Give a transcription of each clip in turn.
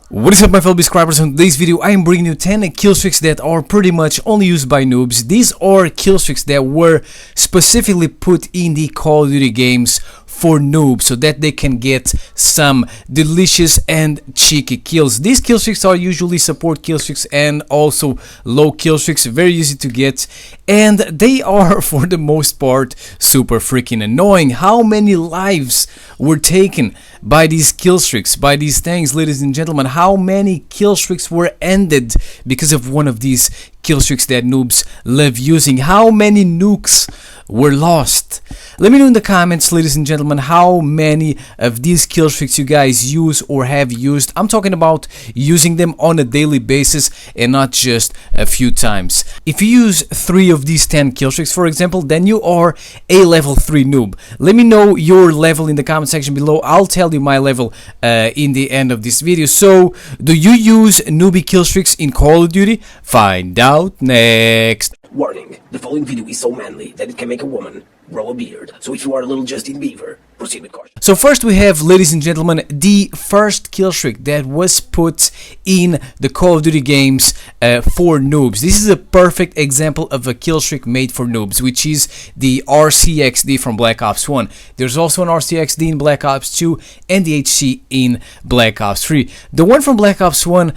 What is up, my fellow subscribers? In today's video I am bringing you 10 killstreaks that are pretty much only used by noobs. These are killstreaks that were specifically put in the Call of Duty games for noobs so that they can get some delicious and cheeky kills. These killstreaks are usually support killstreaks and also low killstreaks, very easy to get, and they are for the most part super freaking annoying. How many lives were taken by these killstreaks, by these things, ladies and gentlemen? How many killstreaks were ended because of one of these killstreaks that noobs love using? How many nukes were lost? Let me know in the comments, ladies and gentlemen, how many of these killstreaks you guys use or have used. I'm talking about using them on a daily basis and not just a few times. If you use 3 of these 10 killstreaks, for example, then you are a level 3 noob. Let me know your level in the comment section below. I'll tell you my level in the end of this video. So, do you use newbie killstreaks in Call of Duty? Find out next. Warning, the following video is so manly that it can make a woman grow a beard. So if you are a little Justin Bieber, proceed with caution. So first we have, ladies and gentlemen, the first killstreak that was put in the Call of Duty games for noobs. This is a perfect example of a killstreak made for noobs, which is the RCXD from Black Ops 1. There's also an RCXD in Black Ops 2 and the HC in Black Ops 3. The one from Black Ops 1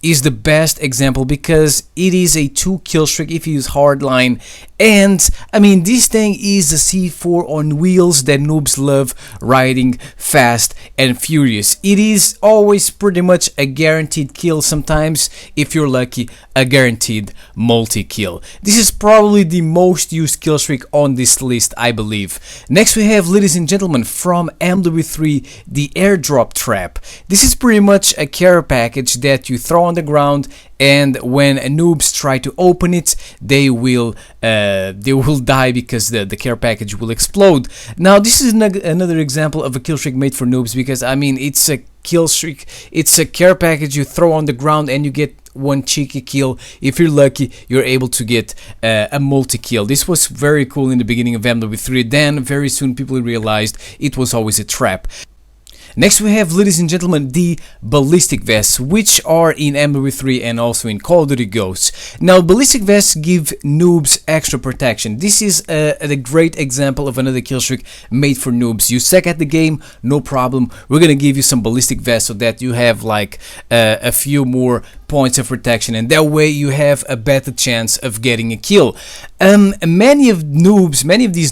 is the best example because it is a 2 kill streak if you use hardline, and I mean, this thing is a C4 on wheels that noobs love riding fast and furious. It is always pretty much a guaranteed kill, sometimes if you're lucky a guaranteed multi-kill. This is probably the most used kill streak on this list, I believe. Next we have, ladies and gentlemen, from MW3, the Airdrop trap. This is pretty much a care package that you throw on the ground, and when noobs try to open it, they will die because the care package will explode. Now this is another example of a kill streak made for noobs, because I mean, it's a kill streak, it's a care package you throw on the ground and you get one cheeky kill. If you're lucky, you're able to get a multi-kill. This was very cool in the beginning of MW3, then very soon people realized it was always a trap. Next we have, ladies and gentlemen, the Ballistic Vests, which are in MW3 and also in Call of Duty Ghosts. Now, Ballistic Vests give noobs extra protection. This is a great example of another killstreak made for noobs. You suck at the game, no problem. We're gonna give you some Ballistic Vests so that you have like a few more points of protection, and that way you have a better chance of getting a kill. Many of these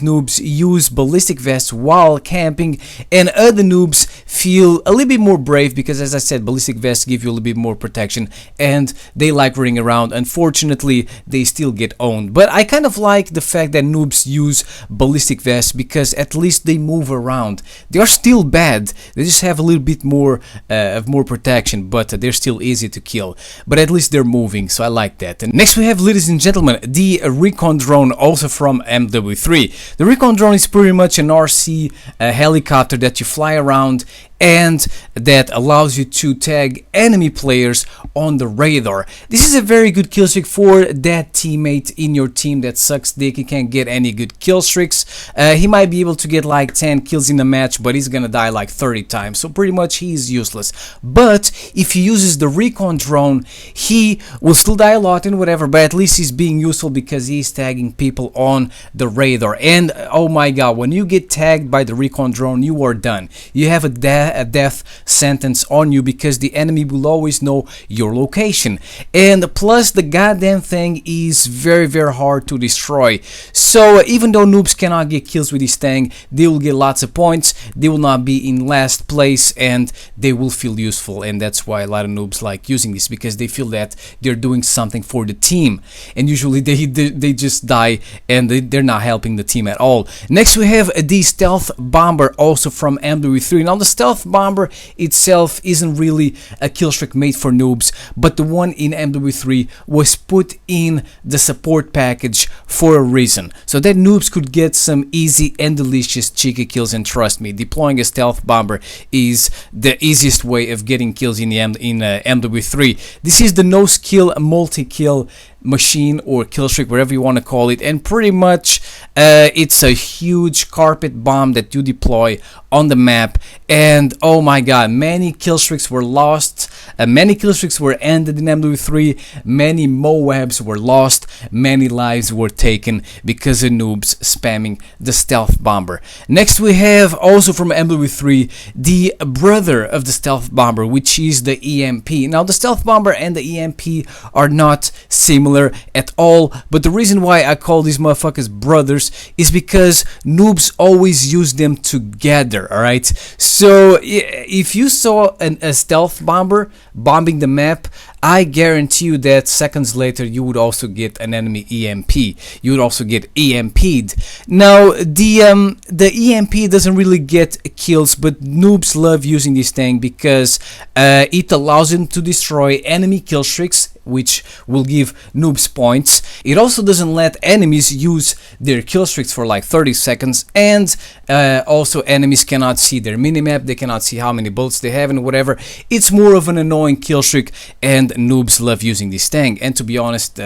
noobs use Ballistic Vests while camping, and other noobs feel a little bit more brave because, as I said, Ballistic Vests give you a little bit more protection and they like running around. Unfortunately, they still get owned, but I kind of like the fact that noobs use Ballistic Vests because at least they move around. They are still bad, they just have a little bit more of more protection, but they're still easy to kill. But at least they're moving, so I like that. And next we have, ladies and gentlemen, the Recon Drone, also from MW3. The Recon Drone is pretty much an RC helicopter that you fly around and that allows you to tag enemy players on the radar. This is a very good kill streak for that teammate in your team that sucks dick. He can't get any good kill streaks. He might be able to get like 10 kills in a match, but he's gonna die like 30 times, so pretty much he's useless. But if he uses the Recon Drone, he will still die a lot and whatever, but at least he's being useful because he's tagging people on the radar. And oh my god, when you get tagged by the Recon Drone, you are done. You have a death sentence on you because the enemy will always know your location, and plus the goddamn thing is very hard to destroy. So even though noobs cannot get kills with this thing, they will get lots of points, they will not be in last place, and they will feel useful. And that's why a lot of noobs like using this, because they feel that they're doing something for the team, and usually they just die and they're not helping the team at all. Next we have the Stealth Bomber, also from MW3. Now the Stealth Bomber itself isn't really a killstreak made for noobs, but the one in MW3 was put in the support package for a reason, so that noobs could get some easy and delicious cheeky kills. And trust me, deploying a Stealth Bomber is the easiest way of getting kills in MW3. This is the no skill multi-kill machine or kill streak, whatever you want to call it, and pretty much it's a huge carpet bomb that you deploy on the map. And oh my god, many kill streaks were lost, many kill streaks were ended in MW3, many Moabs were lost, many lives were taken because of noobs spamming the stealth bomber. Next we have also from MW3 the brother of the stealth bomber, which is the EMP. Now the stealth bomber and the EMP are not similar at all, but the reason why I call these motherfuckers brothers is because noobs always use them together, alright? So if you saw a stealth bomber bombing the map, I guarantee you that seconds later you would also get an enemy EMP. You would also get EMP'd. Now the EMP doesn't really get kills, but noobs love using this thing because it allows them to destroy enemy kill streaks, which will give noobs points. It also doesn't let enemies use their kill streaks for like 30 seconds, and also enemies cannot see their minimap, they cannot see how many bullets they have and whatever. It's more of an annoying kill streak, and noobs love using this thing. And to be honest,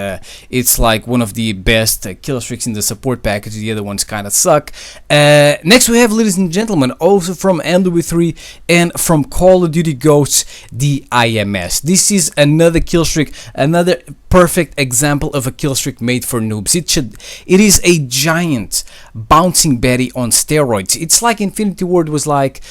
it's like one of the best kill streaks in the support package. The other ones kind of suck. Next we have, ladies and gentlemen, also from MW3 and from Call of Duty Ghosts, the IMS. This is another kill streak, another perfect example of a kill streak made for noobs. It is a giant bouncing Betty on steroids. It's like Infinity Ward was like,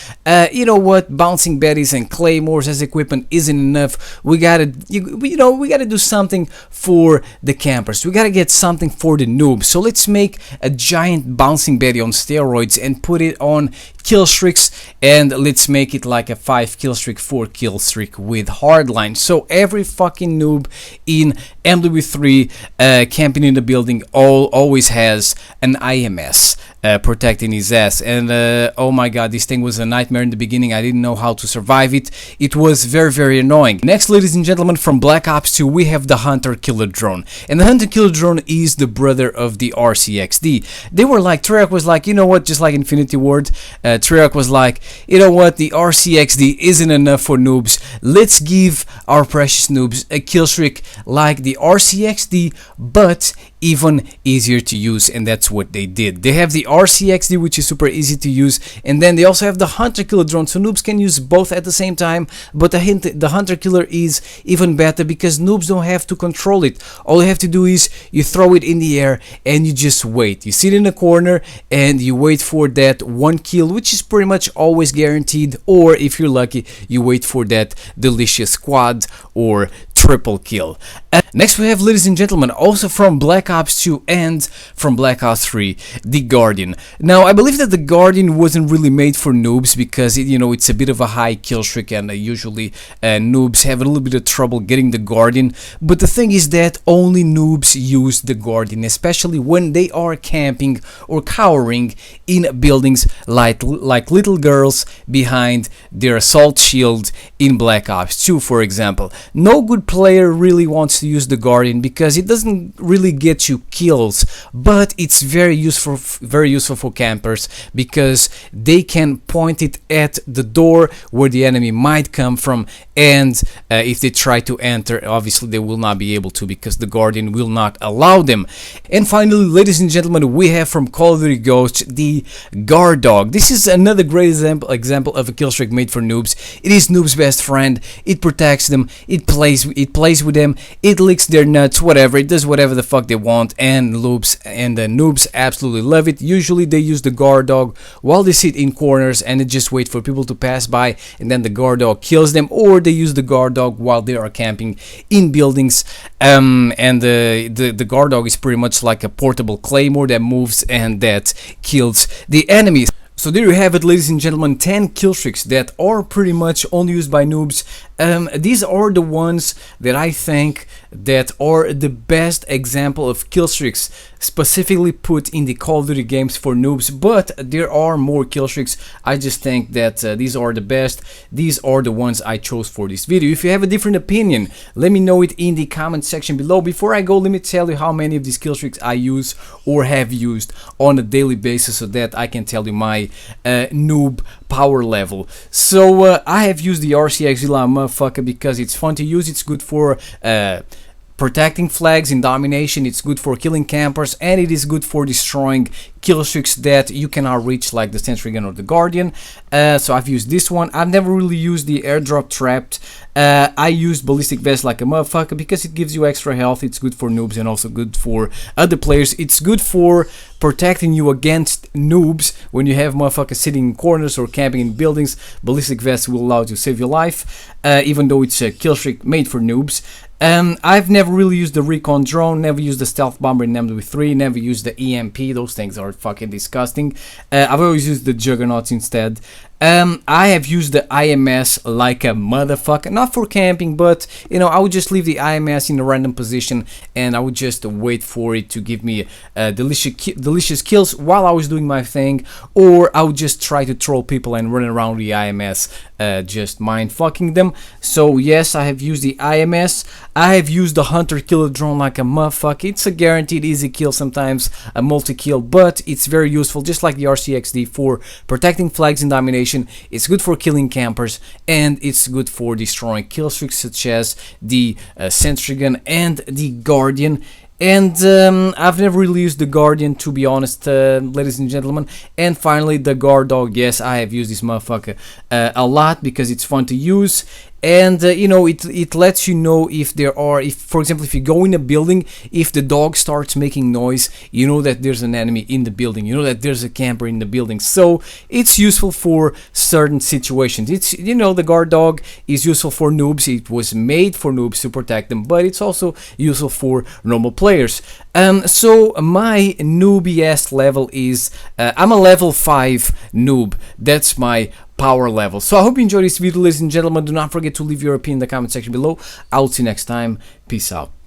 you know what, bouncing Bettys and claymores as equipment isn't enough. We gotta, we gotta do something for the campers. We gotta get something for the noobs. So let's make a giant bouncing Betty on steroids and put it on kill streaks, and let's make it like a 5 kill streak, 4 kill streak with hardline. So every fucking noob in MW3 camping in the building always has an IMS protecting his ass. And oh my god, this thing was a nightmare in the beginning. I didn't know how to survive it. It was very, very annoying. Next, ladies and gentlemen, from Black Ops 2 we have the Hunter Killer Drone, and the Hunter Killer Drone is the brother of the RCXD. They were like, Treyarch was like, you know what, just like Infinity Ward, Treyarch was like, you know what, the RCXD isn't enough for noobs. Let's give our precious noobs a kill streak like the RCXD, but even easier to use, and that's what they did. They have the RCXD, which is super easy to use, and then they also have the Hunter Killer Drone, so noobs can use both at the same time. But the Hunter Killer is even better because noobs don't have to control it. All you have to do is you throw it in the air and you just wait. You sit in a corner and you wait for that one kill, which is pretty much always guaranteed, or if you're lucky, you wait for that delicious quad or triple kill. Next we have, ladies and gentlemen, also from Black Ops 2 and from Black Ops 3, the Guardian. Now I believe that the Guardian wasn't really made for noobs because it's a bit of a high kill streak, and usually noobs have a little bit of trouble getting the Guardian. But the thing is that only noobs use the Guardian, especially when they are camping or cowering in buildings like little girls behind their assault shield in Black Ops 2, for example. No good player really wants to use the Guardian because it doesn't really get you kills, but it's very useful for campers because they can point it at the door where the enemy might come from, and if they try to enter, obviously they will not be able to because the Guardian will not allow them. And finally, ladies and gentlemen, we have from Call of Duty Ghosts the Guard Dog. This is another great example of a kill streak made for noobs. It is noobs' best friend. It protects them, it plays with them, it licks their nuts, whatever, it does whatever the fuck they want, and the noobs absolutely love it. Usually they use the Guard Dog while they sit in corners and they just wait for people to pass by, and then the Guard Dog kills them, or they use the Guard Dog while they are camping in buildings. And the Guard Dog is pretty much like a portable claymore that moves and that kills the enemies. So there you have it, ladies and gentlemen, 10 kill streaks that are pretty much only used by noobs. These are the ones that I think that are the best example of kill streaks specifically put in the Call of Duty games for noobs, but there are more kill streaks. I just think that these are the best. These are the ones I chose for this video. If you have a different opinion, let me know it in the comment section below. Before I go, let me tell you how many of these kill streaks I use or have used on a daily basis so that I can tell you my noob power level. So I have used the RCXD motherfucker because it's fun to use. It's good for protecting flags in domination, it's good for killing campers, and it is good for destroying kill streaks that you cannot reach, like the sentry gun or the guardian. So I've used this one. I've never really used the airdrop trapped. I used ballistic vest like a motherfucker because it gives you extra health. It's good for noobs and also good for other players. It's good for protecting you against noobs when you have motherfuckers sitting in corners or camping in buildings. Ballistic vest will allow you to save your life, even though it's a kill streak made for noobs. I've never really used the Recon Drone, never used the Stealth Bomber in MW3, never used the EMP, those things are fucking disgusting. I've always used the Juggernauts instead. I have used the IMS like a motherfucker, not for camping, but you know, I would just leave the IMS in a random position and I would just wait for it to give me delicious kills while I was doing my thing, or I would just try to troll people and run around the IMS, just mind fucking them. So yes, I have used the IMS. I have used the Hunter Killer Drone like a motherfucker. It's a guaranteed easy kill, sometimes a multi-kill, but it's very useful, just like the RCXD, for protecting flags in domination. It's good for killing campers, and it's good for destroying kill streaks such as the sentry gun and the guardian. And I've never really used the guardian, to be honest, ladies and gentlemen. And finally, the guard dog. Yes, I have used this motherfucker a lot because it's fun to use. And you know, it lets you know if there are, if for example, if you go in a building, if the dog starts making noise, you know that there's an enemy in the building, you know that there's a camper in the building. So it's useful for certain situations. It's, you know, the guard dog is useful for noobs. It was made for noobs to protect them, but it's also useful for normal players. So my newbie level is I'm a level 5 noob. That's my power level. So I hope you enjoyed this video, ladies and gentlemen. Do not forget to leave your opinion in the comment section below. I'll see you next time. Peace out.